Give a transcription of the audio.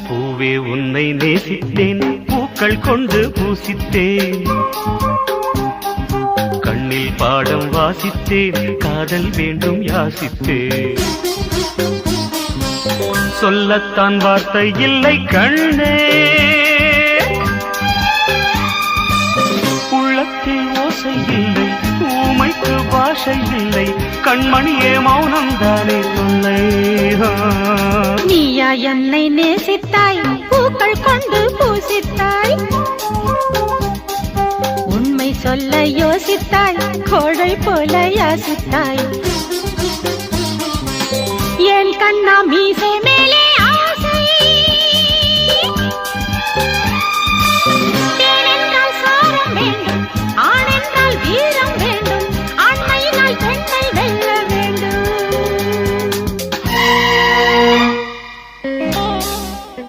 பூவே உன்னை நேசித்தேன், பூக்கள் கொண்டு பூசித்தேன், கண்ணில் பாடம் வாசித்தேன், காதல் வேண்டும் யாசித்தேன். சொல்லத்தான் வார்த்தை இல்லை கண்ணே, உள்ளத்தில் ஓசை இல்லை, ஊமைக்கு பாஷை இல்லை, கண்மணியே மௌனம் தானே சொல்லை. நீயா என்னை நேசித்தாய், பூக்கள் கொண்டு பூசித்தாய், உண்மை சொல்ல யோசித்தாய், கோழை போல யாசித்தாய். என் கண்ணா மீசை மேலே